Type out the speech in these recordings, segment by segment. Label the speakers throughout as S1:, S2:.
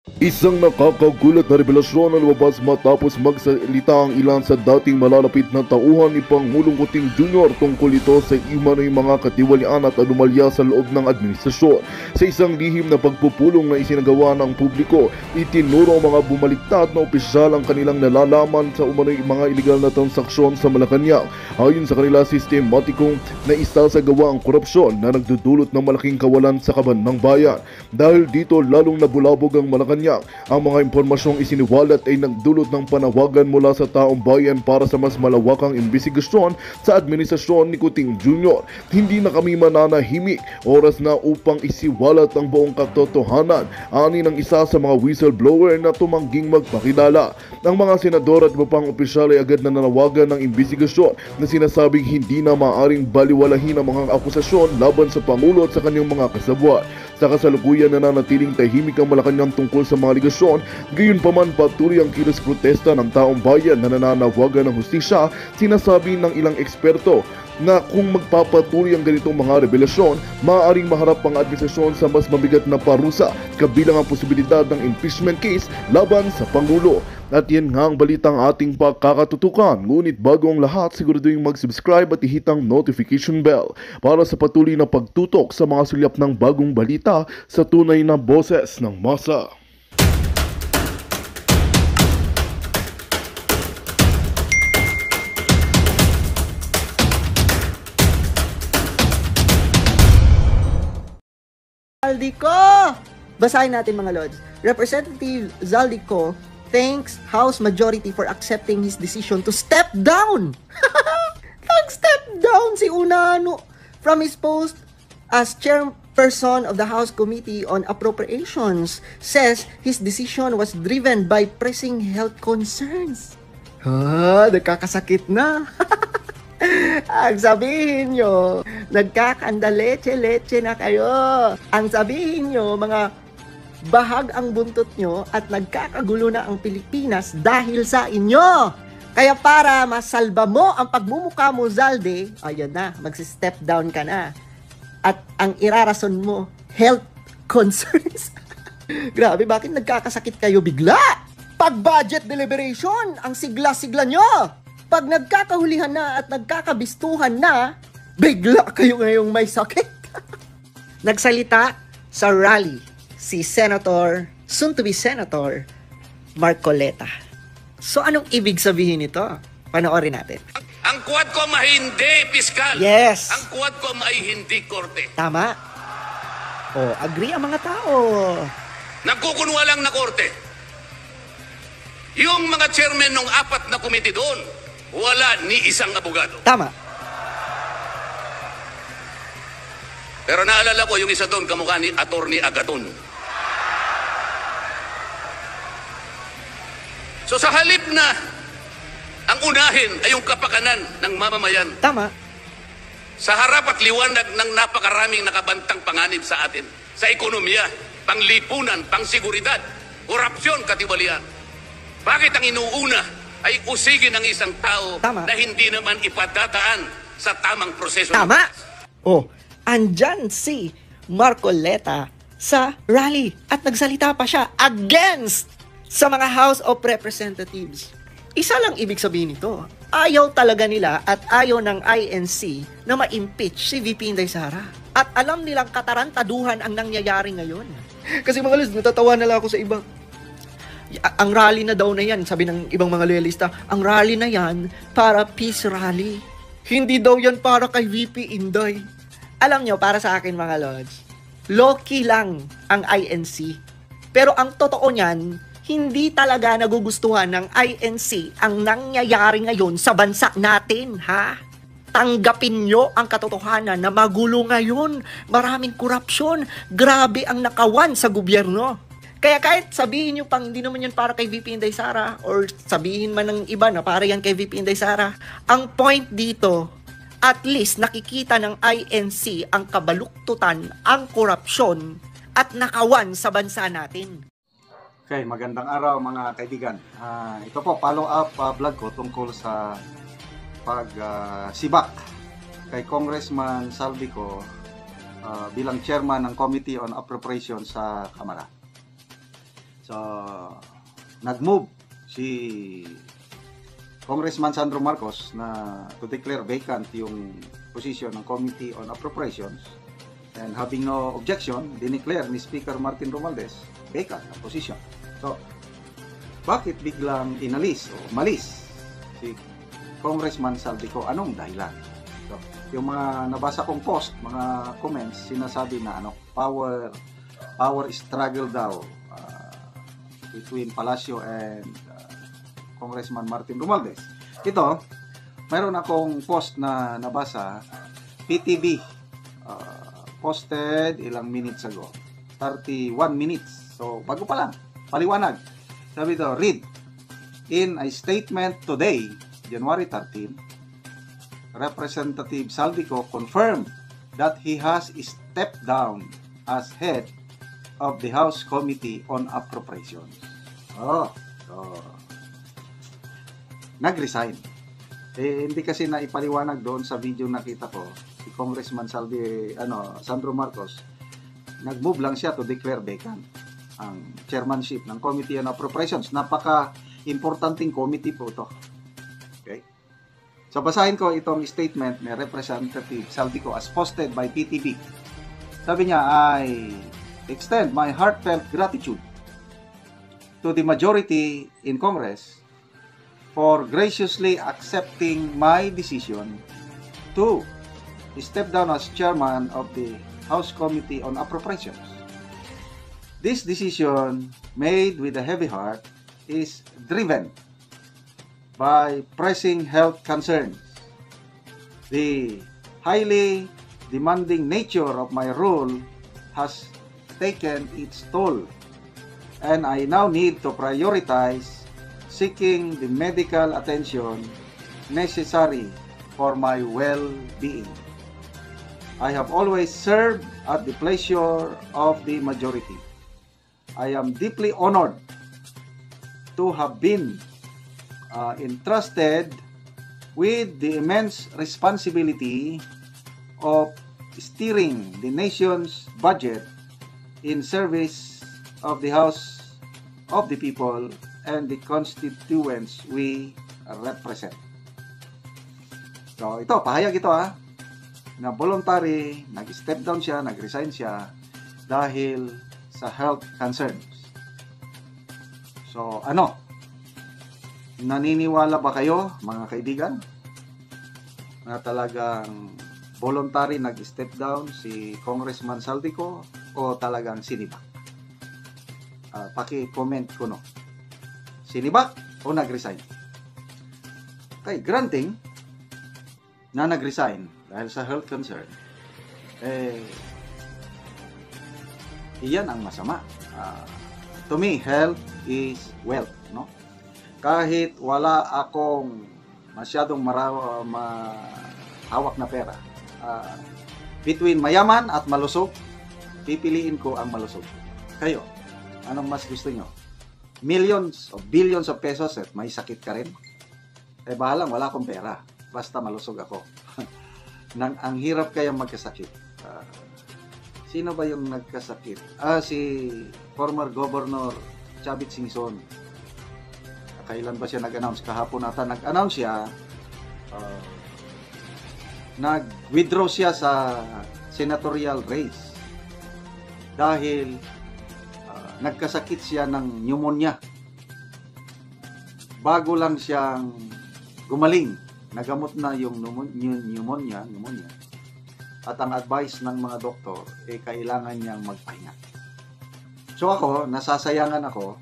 S1: Isang nakakagulat na revelasyon ang lumabas matapos magsalita ang ilan sa dating malalapit na tauhan ni Pangulong Kuting Jr. tungkol ito sa umano'y mga katiwalian at anomalya sa loob ng administrasyon. Sa isang lihim na pagpupulong na isinagawa ng publiko, itinuro ang mga bumaliktad na opisyal ang kanilang nalalaman sa umano'y mga iligal na transaksyon sa Malacanang. Ayon sa kanila, sistematikong na isasagawa ang korupsyon na nagdudulot ng malaking kawalan sa kaban ng bayan. Dahil dito lalong nabulabog ang Malacanang. Ang mga impormasyong isiniwalat ay nagdulot ng panawagan mula sa taong bayan para sa mas malawakang imbestigasyon sa administrasyon ni Kuting Jr. Hindi na kami mananahimik, oras na upang isiwalat ang buong katotohanan, ani ng isa sa mga whistleblower na tumangging magpakilala. Ang mga senador at iba pang opisyal ay agad na nanawagan ng imbestigasyon na sinasabing hindi na maaaring baliwalahin ang mga akusasyon laban sa Pangulo at sa kanyang mga kasabwat. Sa kasalukuyan nananatiling tahimik ang Malacanang tungkol sa mga aligasyon, gayunpaman patuloy ang kilos protesta ng taong bayan na nananawagan ng hustisya. Sinasabi ng ilang eksperto na kung magpapatuloy ang ganitong mga revelasyon, maaaring maharap ang administrasyon sa mas mabigat na parusa, kabilang ang posibilidad ng impeachment case laban sa Pangulo. At yan nga ang balitang ating pagkakatutukan. Ngunit bago ang lahat, siguraduhin mag-subscribe at ihitang notification bell para sa patuloy na pagtutok sa mga sulyap ng bagong balita sa tunay na boses ng masa.
S2: Zaldico! Basahin natin mga lords. Representative Zaldico thanks House Majority for accepting his decision to step down. Nag-step down si Unano from his post as chairperson of the House Committee on Appropriations. Says his decision was driven by pressing health concerns. Nagkakasakit na. Ang sabihin nyo, nagkakandaleche-leche na kayo. Ang sabihin nyo, mga bahag ang buntot nyo at nagkakagulo na ang Pilipinas dahil sa inyo. Kaya para masalba mo ang pagmumukha mo, Zalde, ayun na, magsi-step down ka na. At ang irarason mo, health concerns. Grabe, bakit nagkakasakit kayo bigla? Pag budget deliberation, ang sigla-sigla nyo. Pag nagkakahulihan na at nagkakabistuhan na, bigla kayo ngayong may sakit. Nagsalita sa rally si Senator, soon-to-be Senator, Marcoleta. So, anong ibig sabihin nito? Panoorin natin.
S3: Ang Quadcom ay hindi piskal.
S2: Yes.
S3: Ang Quadcom ay hindi korte.
S2: Tama. O, agree ang mga tao.
S3: Nagkukunwa lang na korte. Yung mga chairman ng 4 na komite doon, wala ni isang abogado.
S2: Tama.
S3: Pero naalala ko yung isa doon, kamukha ni Attorney Agaton. So sa halip na ang unahin ay yung kapakanan ng mamamayan,
S2: Tama.
S3: sa harap at liwanag ng napakaraming nakabantang panganib sa atin, sa ekonomiya, panglipunan, pangseguridad, korupsyon, katiwalian. Bakit ang inuuna ay usigin ng isang tao
S2: Tama.
S3: na hindi naman ipadadaan sa tamang proseso?
S2: Tama. Oh, andyan si Marcoleta sa rally at nagsalita pa siya against sa mga House of Representatives. Isa lang ibig sabihin nito. Ayaw talaga nila at ayaw ng INC na ma-impeach si VP Inday Sara. At alam nilang katarantaduhan ang nangyayari ngayon. Kasi mga Luz, natatawa na lang ako sa iba. Ang rally na daw na yan, sabi ng ibang mga loyalista, ang rally na yan para peace rally. Hindi daw yan para kay VP Inday. Alam nyo, para sa akin mga Lodge, low-key lang ang INC. Pero ang totoo niyan, hindi talaga nagugustuhan ng INC ang nangyayari ngayon sa bansa natin, ha? Tanggapin nyo ang katotohanan na magulo ngayon. Maraming korupsyon. Grabe ang nakawan sa gobyerno. Kaya kahit sabihin nyo pang hindi naman yan para kay VP Inday Sara or sabihin man ng iba na para yan kay VP Inday Sara, ang point dito, at least nakikita ng INC ang kabaluktutan, ang korupsyon at nakawan sa bansa natin.
S4: Okay, magandang araw mga kaibigan. Ito po, follow-up vlog ko tungkol sa pagsibak kay Congressman Zaldico bilang chairman ng Committee on Appropriations sa Kamara. So, nag-move si Congressman Sandro Marcos na to declare vacant yung position ng Committee on Appropriations, and having no objection, dineclare ni Speaker Martin Romualdez vacant ang position. So, bakit biglang inalis o malis si Congressman Saldico? Anong dahilan? So, yung mga nabasa kong post, mga comments, sinasabi na power struggle daw between Palacio and Congressman Martin Romualdez. Ito, mayroon akong post na nabasa, PTV, posted ilang minutes ago, 31 minutes. So, bago pa lang, paliwanag. Sabi ito, read, in a statement today, January 13, Representative Saldico confirmed that he has stepped down as head of the House Committee on Appropriations. Nag-resign. Hindi kasi na ipaliwanag doon sa video nakita ko, si Congressman Sandro Marcos, nag-move lang siya to declare vacant ang chairmanship ng Committee on Appropriations. Napaka-importanting committee po ito. Okay? So, basahin ko itong statement ni Representative Saldico as posted by PTV. Sabi niya, I extend my heartfelt gratitude to the majority in Congress for graciously accepting my decision to step down as chairman of the House Committee on Appropriations. This decision, made with a heavy heart, is driven by pressing health concerns. The highly demanding nature of my role has taken its toll, and I now need to prioritize seeking the medical attention necessary for my well-being. I have always served at the pleasure of the majority. I am deeply honored to have been entrusted with the immense responsibility of steering the nation's budget in service of the House of the People and the constituents we represent. So, ito, pahayag ito na voluntary, nag-step down siya, nag-resign siya dahil sa health concerns. So, naniniwala ba kayo, mga kaibigan, na talagang voluntary nag-step down si Congressman Saldico o talagang sinibak? Paki-comment ko no. Sinibak o nag-resign? Okay, granting na nag-resign dahil sa health concern, iyan ang masama. To me, health is wealth, no? Kahit wala akong masyadong hawak na pera, between mayaman at malusog, pipiliin ko ang malusog. Kayo, anong mas gusto nyo? Millions o billions of pesos at may sakit ka rin? Bahalang wala akong pera, basta malusog ako. Ang hirap kaya magkasakit. Sino ba yung nagkasakit? Si former Governor Chavit Singson. Kailan ba siya nag-announce? Kahapon ata nag-announce siya. Nag-withdraw siya sa senatorial race dahil nagkasakit siya ng pneumonia. Bago lang siyang gumaling, nagamot na yung pneumonia. At ang advice ng mga doktor, kailangan niyang magpahinga. So ako, nasasayangan ako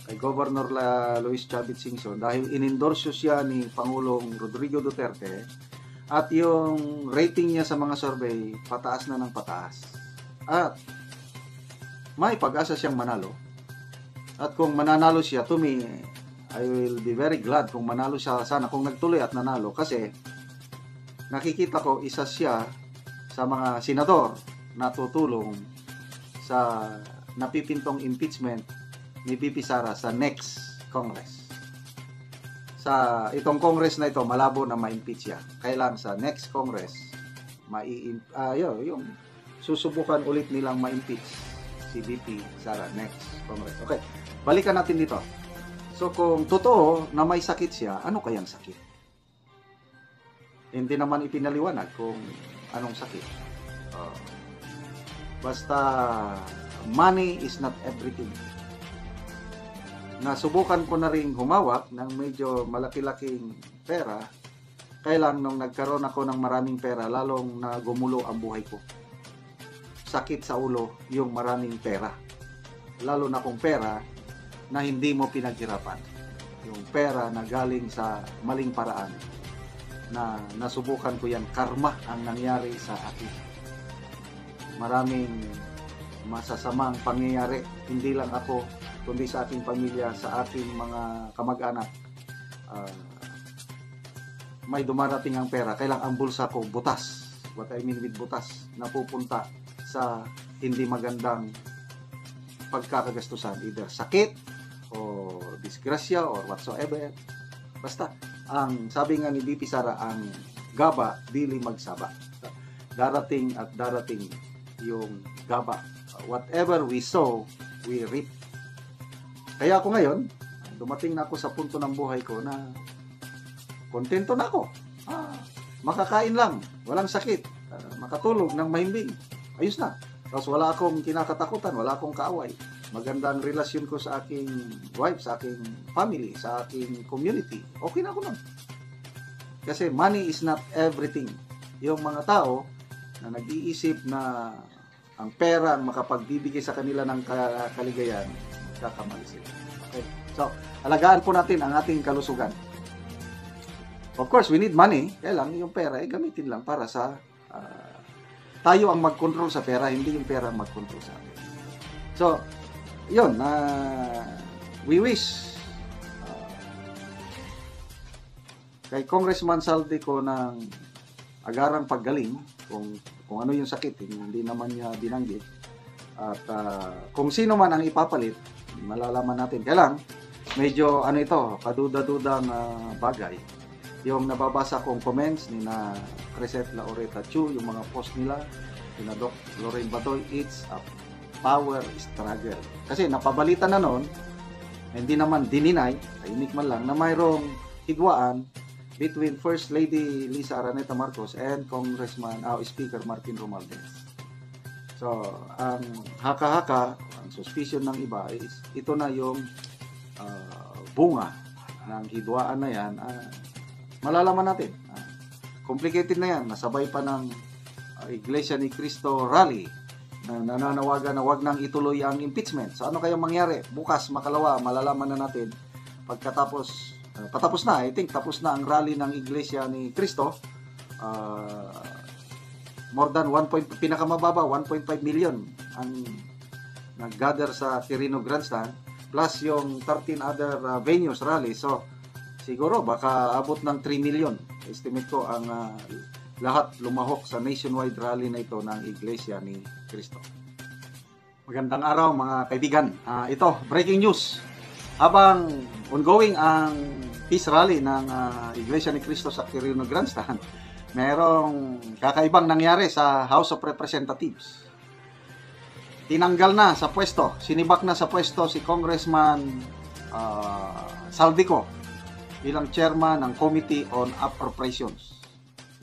S4: kay Governor Luis Chavit Singson dahil inendorso siya ni Pangulong Rodrigo Duterte at yung rating niya sa mga survey, pataas na ng pataas. At may pag-asa siyang manalo. At kung mananalo siya, to me, I will be very glad kung manalo siya sana, kung nagtuloy at nanalo. Kasi nakikita ko isa siya sa mga senador na tutulong sa napipintong impeachment ni VP Sara sa next Congress. Sa itong Congress na ito, malabo na ma-impeach siya. Kailan sa next Congress, yung susubukan ulit nilang ma-impeach si VP Sara next Congress. Okay. balikan natin dito. So kung totoo na may sakit siya, ano kayang sakit? Hindi naman ipinaliwanag kung anong sakit. Basta money is not everything. Nasubukan ko na rin humawak ng medyo malaki-laking pera. Kailan nung nagkaroon ako ng maraming pera, lalong na gumulo ang buhay ko. Sakit sa ulo yung maraming pera. Lalo na kung pera na hindi mo pinaghirapan. Yung pera na galing sa maling paraan. Na nasubukan ko yan, karma ang nangyari sa akin. Maraming masasamang pangyayari, hindi lang ako, kundi sa aking pamilya, sa aking mga kamag-anak. May dumarating ang pera, kailang ang bulsa ko butas. What I mean with butas, napupunta sa hindi magandang pagkakagastusan, either sakit o disgrasya or whatsoever. Basta, ang sabi nga ni BP Sara, ang gaba dili magsaba. Darating at darating yung gaba. Whatever we sow, we reap. Kaya ako ngayon, dumating na ako sa punto ng buhay ko na kontento na ako. Makakain lang, walang sakit, makatulog ng mahimbing. Ayos na. Tapos wala akong kinakatakutan, wala akong kaaway. Magandang relasyon ko sa aking wife, sa aking family, sa aking community. Okay na ako nun. Kasi money is not everything. Yung mga tao na nag-iisip na ang pera ang makapagbibigay sa kanila ng kaligayahan, kakamali sila. Okay? So, alagaan po natin ang ating kalusugan. Of course, we need money. Kaya lang, yung pera, gamitin lang para sa tayo ang mag-control sa pera, hindi yung pera ang mag-control sa atin. So, yun, we wish kay Congressman Saldico ng agarang paggaling kung ano yung sakit, hindi naman niya binanggit. At kung sino man ang ipapalit, malalaman natin. Kaya lang, medyo ito, kaduda-dudang bagay. Yung nababasa kong comments ni na Crescent Laureta Chu, yung mga post nila, ni na Doc Lorraine Badoy, it's a power struggle. Kasi napabalita na noon, hindi naman dininay, tahimik man lang, na mayroong higwaan between First Lady Lisa Araneta Marcos and Congressman, Speaker Martin Romualdez. So, ang haka-haka, ang suspicion ng iba is ito na yung bunga ng hidwaan na yan. Malalaman natin. Complicated na yan. Nasabay pa ng Iglesia ni Cristo rally na nananawagan na wag nang ituloy ang impeachment. So, ano kayang mangyari? Bukas, makalawa, malalaman na natin pagkatapos patapos na, I think tapos na ang rally ng Iglesia ni Cristo. More than pinakamababa 1.5 million ang nag-gather sa Quirino Grandstand plus yung 13 other venues rally. So siguro baka abot ng 3 million. Estimate ko ang lahat lumahok sa nationwide rally na ito ng Iglesia ni Cristo. Magandang araw mga kaibigan. Ito, breaking news. Habang ongoing ang peace rally ng Iglesia ni Cristo sa Quirino Grandstand, merong kakaibang nangyari sa House of Representatives. Tinanggal na sa pwesto, sinibak na sa pwesto si Congressman Saldico bilang chairman ng Committee on Appropriations.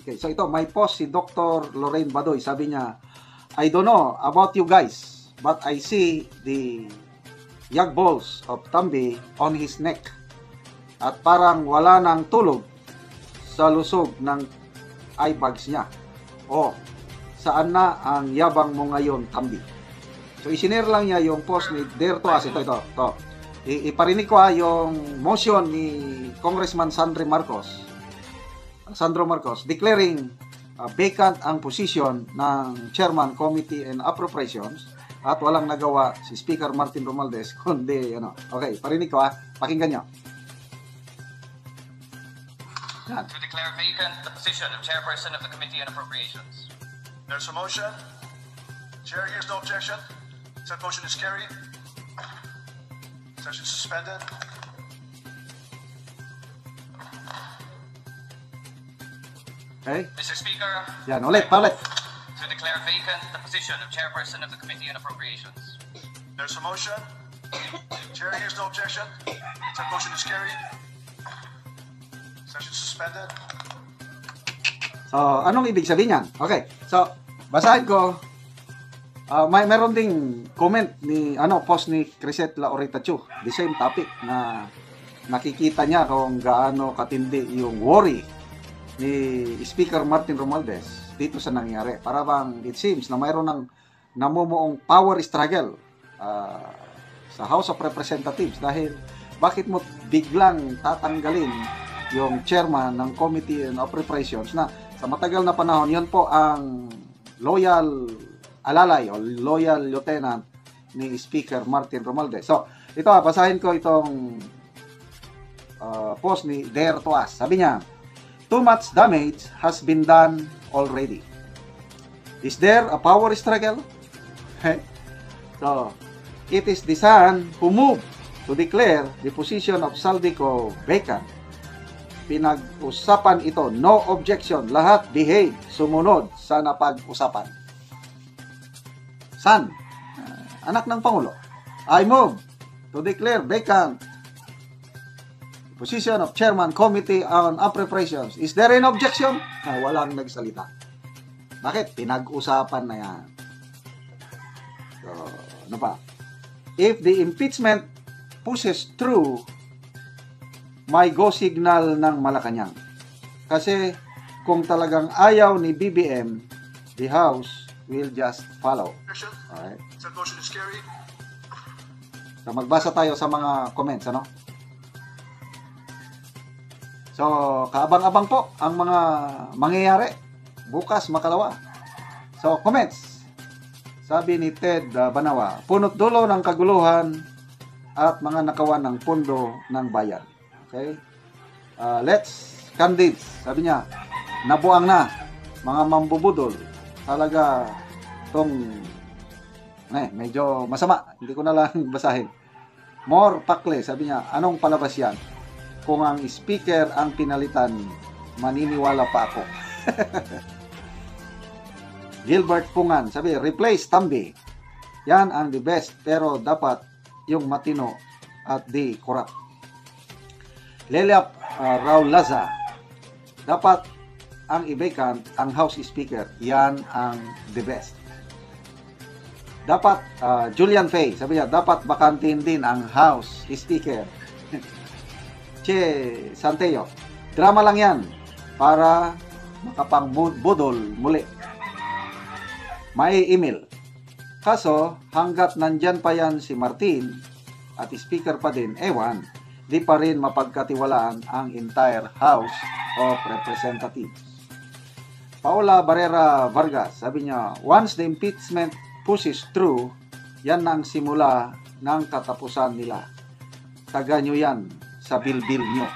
S4: Okay, so ito, may post si Dr. Lorraine Badoy. Sabi niya, I don't know about you guys, but I see the yag balls of Tambi on his neck. At parang wala nang tulog sa lusog ng eye bags niya. O, saan na ang yabang mo ngayon, Tambi? So, isinare lang niya yung post ni Dare to Us. Ito. Iparinig ko yung motion ni Congressman Sandro Marcos declaring vacant ang position ng Chairman Committee on Appropriations at walang nagawa si Speaker Martin Romualdez kundi Okay, parinig ko pakinggan niyo.
S5: To declare vacant the position of Chairperson of the Committee on Appropriations.
S6: There's a motion. Chair hears no objection. Said motion is carried. Session suspended.
S4: Okay?
S5: Mr. Speaker,
S4: Yan, ulit.
S5: to declare vacant the position of Chairperson of the Committee on Appropriations.
S6: There's a motion. Chair hears no objection. Said motion is carried. Session suspended.
S4: So, anong ibig sabihin yan? Okay. So, basahin ko. Meron ding comment ni post ni Crisette Laurita Chu, the same topic, na nakikita niya kung gaano katindi yung worry ni Speaker Martin Romualdez dito sa nangyari. Para bang it seems na mayroon ng namumuong power struggle sa House of Representatives dahil bakit mo biglang tatanggalin yung chairman ng Committee on Appropriations na sa matagal na panahon yun po ang loyal alalay o loyal lieutenant ni Speaker Martin Romualdez. So, ito basahin ko itong post ni Dare Tuas. Sabi niya, too much damage has been done already. Is there a power struggle? So, it is the Sun who moved to declare the position of Saldico vacant. Pinag-usapan ito, no objection, lahat behave, sumunod sa napag-usapan. Sun, anak ng Pangulo, I move to declare vacant position of Chairman Committee on Appropriations. Is there an objection? Walang nagsalita. Bakit? Pinag-usapan na yan. So, ano pa? If the impeachment pushes through, may go signal ng Malacanang. Kasi kung talagang ayaw ni BBM, the House will just follow. Alright.
S6: Said motion is carried.
S4: So, magbasa tayo sa mga comments, ano? So, kaabang-abang po ang mga mangyayari bukas, makalawa. So, comments. Sabi ni Ted Banawa, punot dulo ng kaguluhan at mga nakawan ng pondo ng bayan. Okay? Let's candidates. Sabi niya, nabuang na mga mambubudol. Talaga tong medyo masama. Hindi ko na lang basahin. More pakle. Sabi niya, anong palabas yan? Kung ang speaker ang pinalitan, maniniwala pa ako. Gilbert Pungan, sabi, replace Tambi. Yan ang the best, pero dapat yung matino at di corrupt. Leliap Raul Laza, dapat ang i-vacant ang House Speaker. Yan ang the best. Dapat, Julian Fay, sabi niya, dapat bakantin din ang House Speaker. Che Santeo, drama lang yan para makapangbudol muli. May email. Kaso, hanggat nandyan pa yan si Martin at speaker pa din, ewan, di pa rin mapagkatiwalaan ang entire House of Representatives. Paula Barrera Vargas, sabi niya, once the impeachment pushes through, yan ang simula ng katapusan nila. Taga nyo yan sa bilbil nyo.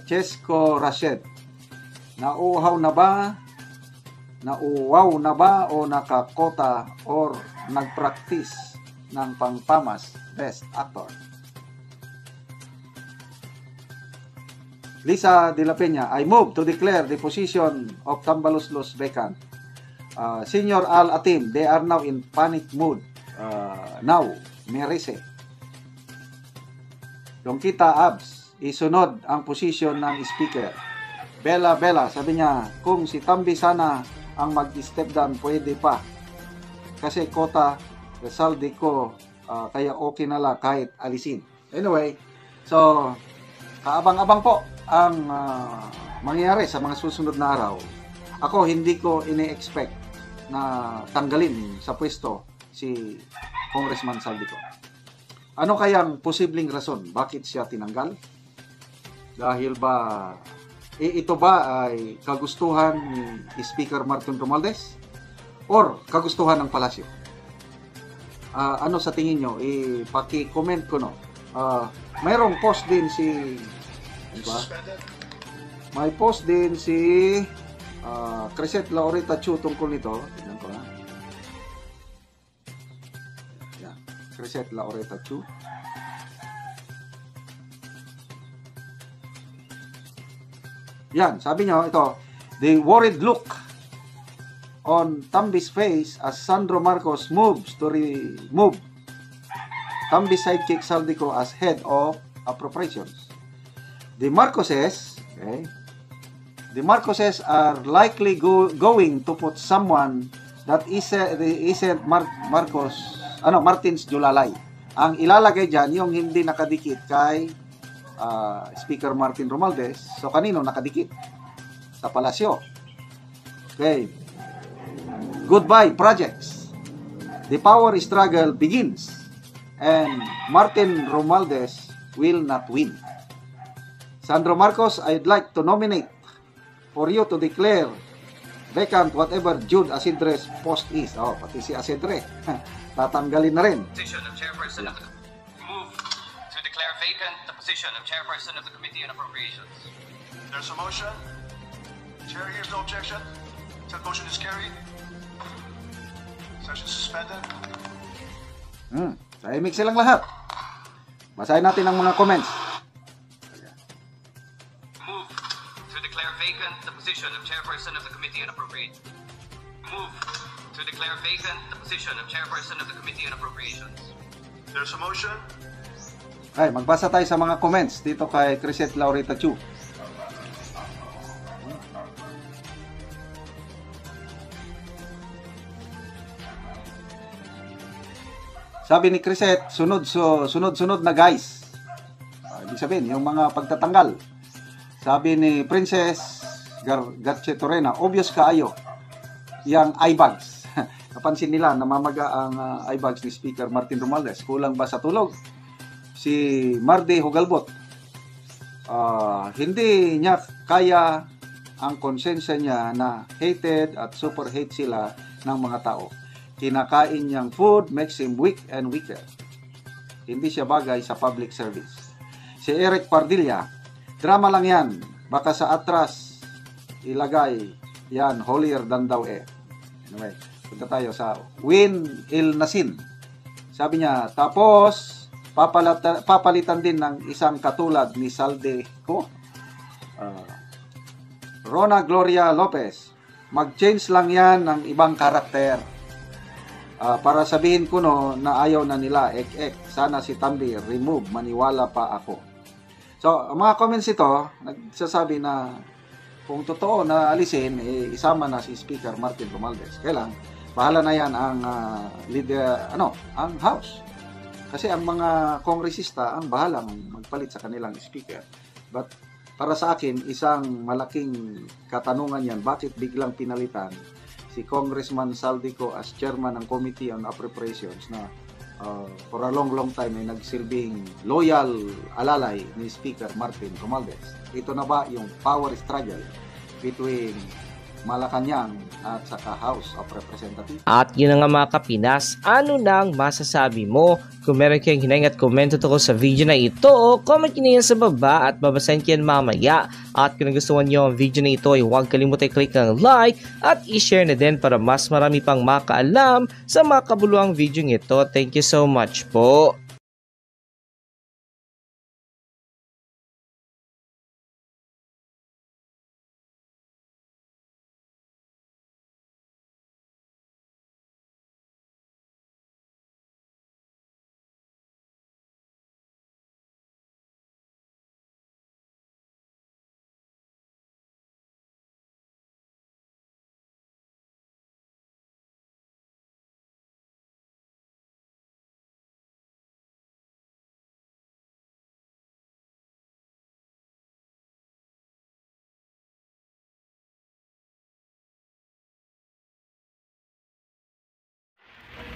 S4: Chesko Rashid, nauuhaw na ba o nakakota or nagpractice ng pangpamas best actor? Lisa De La Peña, I move to declare the position of Tambaluslos vacant. Senior Al Atim, they are now in panic mood. Now, Merise. Longkita Abs, isunod ang posisyon ng speaker. Bella, sabi niya, kung si Tambi sana ang mag-step down, pwede pa. Kasi kota, resaldi ko, kaya okay na lang kahit alisin. Anyway, so, kaabang-abang po ang mangyayari sa mga susunod na araw. Ako, hindi ko ini-expect na tanggalin sa pwesto si Congressman Saldico. Ano kayang posibleng rason bakit siya tinanggal? Dahil ba ito ba ay kagustuhan ni Speaker Martin Romualdez or kagustuhan ng palasyo? Ano sa tingin nyo? Paki-comment ko, no? Mayroong post din si may post din si Crisette Laurita Chu tungkol nito. Tignan ko na. Yan. Crisette Laurita Chu. Yan, sabi nyo, ito, the worried look on Tambi's face as Sandro Marcos moves to remove Tambi sidekick Saldico as head of appropriations. The Marcoses, okay, the Marcoses are likely going to put someone that isn't Martins Julalay. Ang ilalagay dyan, yung hindi nakadikit kay Speaker Martin Romualdez. So, kanino nakadikit? Sa palasyo. Okay. Goodbye, projects. The power struggle begins. And Martin Romualdez will not win. Sandro Marcos, I'd like to nominate for you to declare vacant whatever Jude Asidre's post is. Oh, pati si Asidre. Tatanggalin na rin.
S5: Position of chairperson of the move to declare vacant the position of chairperson of the Committee on Appropriations.
S6: There's a motion. Chair hears no objection. Said motion is carried. Session suspended.
S4: Tahimik silang lahat. Basahin natin ang mga comments.
S5: Move to declare vacant the position of chairperson of the Committee on Appropriations. Move to declare vacant the position of chairperson of the Committee on Appropriations.
S6: There's a motion.
S4: Ay, magbasa tayo sa mga comments dito kay Crisette Laurita Chu. Sabi ni Crisette, sunod-sunod na guys. Ibig sabihin, yung mga pagtatanggal. Sabi ni Princess Gatchetorena, obvious kaayo, yung eyebags. Napansin nila, namamaga ang eyebags ni Speaker Martin Romualdez. Kulang ba sa tulog? Si Marde Hugalbot, hindi niya kaya ang konsensya niya na hated at super hate sila ng mga tao. Kinakain niyang food makes him weak and weaker. Hindi siya bagay sa public service. Si Eric Pardilla, drama lang yan. Baka sa atras ilagay yan, holier than thou eh. Anyway, punta tayo sa Win Il Nasin. Sabi niya, tapos papalitan din ng isang katulad ni Salde ko. Rona Gloria Lopez, mag-change lang yan ng ibang karakter. Para sabihin ko no, na ayaw na nila, ek. Sana si Tambi, remove, maniwala pa ako. So, ang mga comments ito, nagsasabi na kung totoo na alisin, isama na si Speaker Martin Romualdez. Kailan, bahala na yan ang ang House. Kasi ang mga kongresista ang bahalang magpalit sa kanilang speaker. But para sa akin, isang malaking katanungan yan, bakit biglang pinalitan si Congressman Saldico as chairman ng Committee on Appropriations na for a long time ay nagsilbing loyal alalay ni Speaker Martin Romualdez. Ito na ba yung power struggle between Malacanang at saka House of Representatives?
S7: At yun na nga mga kapinas, ano nang masasabi mo? Kung meron kayong hinahing at komento tungkol sa video na ito, comment nyo na yan sa baba at babasahin ko yan mamaya. At kung nagustuhan nyo ang video na ito, ay huwag kalimutan i-click ng like at i-share na din para mas marami pang makaalam sa mga kabuluhang video ito. Thank you so much po.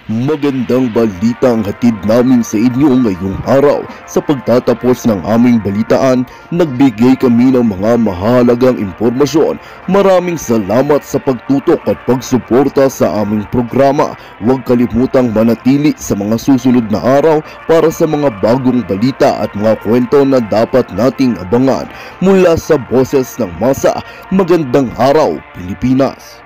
S1: Magandang balita ang hatid namin sa inyo ngayong araw. Sa pagtatapos ng aming balitaan, nagbigay kami ng mga mahalagang impormasyon. Maraming salamat sa pagtutok at pagsuporta sa aming programa. Huwag kalimutang manatili sa mga susunod na araw para sa mga bagong balita at mga kwento na dapat nating abangan. Mula sa Boses ng Masa, magandang araw Pilipinas!